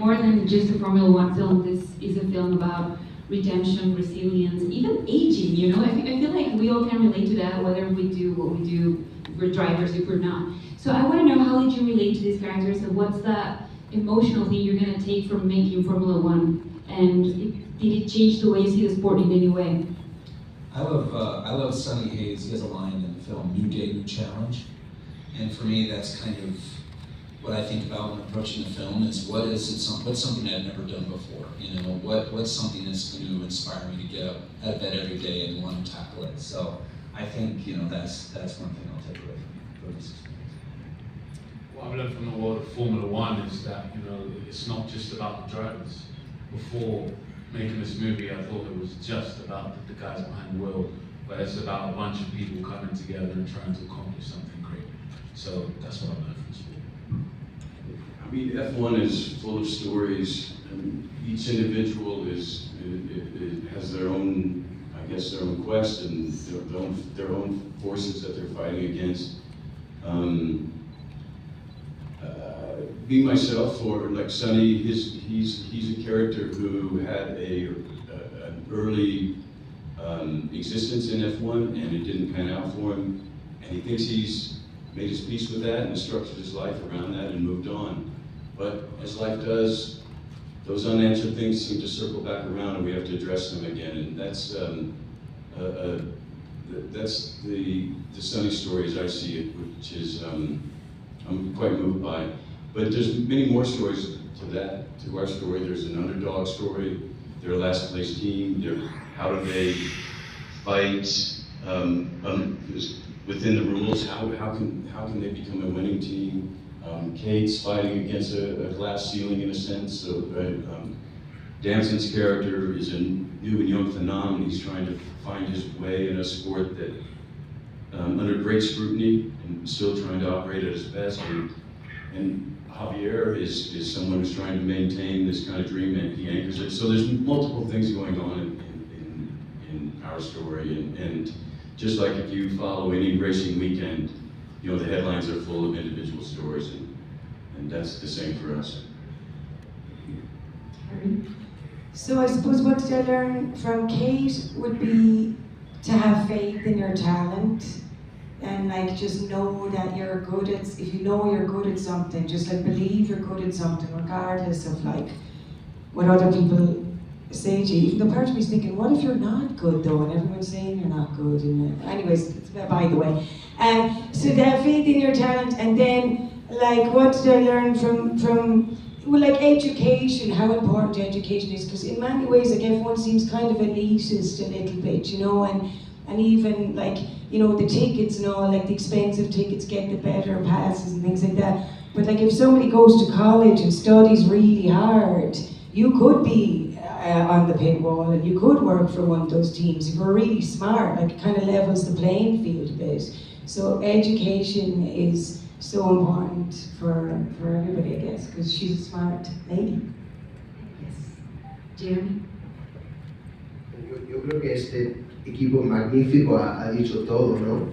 more than just a Formula One film. This is a film about redemption, resilience, even aging, you know? I feel like we all can relate to that, whether we do what we do, if we're drivers, if we're not. So I want to know, how did you relate to these characters, and what's that emotional thing you're going to take from making Formula One? And did it change the way you see the sport in any way? I love Sonny Hayes. He has a line in the film, "New Day, New Challenge." And for me, that's kind of what I think about when approaching the film is what's something I've never done before? You know, what's something that's going to inspire me to get up out of bed every day and want to tackle it. So I think, you know, that's one thing I'll take away from this experience. What I've learned from the world of Formula One is that, you know, it's not just about the drivers. Before making this movie, I thought it was just about the guys behind the wheel, but it's about a bunch of people coming together and trying to accomplish something great. So that's what I've learned from the sport. I mean, F1 is full of stories, and each individual has their own, I guess, their own quest and their own forces that they're fighting against. Me myself, or like Sonny, he's a character who had an early existence in F1, and it didn't pan out for him, and he thinks he's made his peace with that and structured his life around that and moved on. But as life does, those unanswered things seem to circle back around, and we have to address them again. And that's the Sonny story as I see it, which is I'm quite moved by. But there's many more stories to our story. There's an underdog story. They're a last place team. How do they fight within the rules? How can they become a winning team? Kate's fighting against a glass ceiling in a sense. So Damson's character is a new and young phenomenon. He's trying to find his way in a sport that under great scrutiny and still trying to operate at his best. And Javier is someone who's trying to maintain this kind of dream, and he anchors it. So there's multiple things going on in our story, and just like if you follow any racing weekend, you know, the headlines are full of individual stories, and that's the same for us. So I suppose what did I learn from Kate would be to have faith in your talent, and like just know that you're good at, if you know you're good at something, just like believe you're good at something regardless of like what other people say to you. Even though part of me is thinking, what if you're not good though, and everyone's saying you're not good, and anyways, it's by the way. So to have faith in your talent, and then like what did I learn from well, like education, how important education is, because in many ways like F1 seems kind of elitist a little bit, you know, and even like, you know, the tickets and all, like the expensive tickets get the better passes and things like that. But like if somebody goes to college and studies really hard, you could be on the pit wall and you could work for one of those teams. If we're really smart, like it kind of levels the playing field a bit. So education is so important for everybody, I guess, because she's a smart lady. Yes. Jeremy? Yo creo que este equipo magnífico ha dicho todo, ¿no?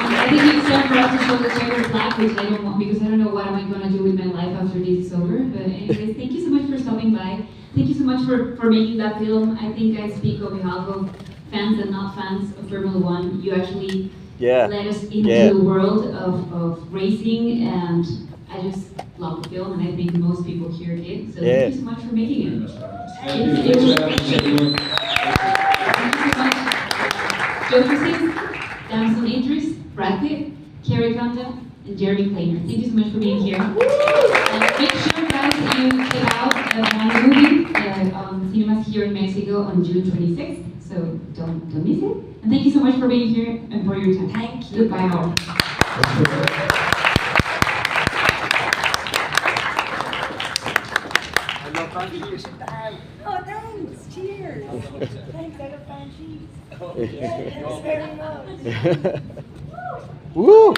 I think it's time for us to show the Checker plaque, which I don't want, because I don't know what am I going to do with my life after this is over. But anyways, thank you so much for stopping by. Thank you so much for making that film. I think I speak on behalf of fans and not fans of Formula One. You actually led us into the world of racing, and I just love the film, and I think most people here did. So thank you so much for making it. Thank you so much. Joseph Kosinski, Damson Idris, Brad Pitt, Kerry Condon, and Jeremy Kleiner. Thank you so much for being here. Make sure, guys, that you check out my movie on cinemas here in Mexico on June 26th. So don't miss it. And thank you so much for being here and for your time. Thank you. Goodbye all. Oh, thanks. Cheers. Thanks, I love fan cheese. Thanks very much. Woo!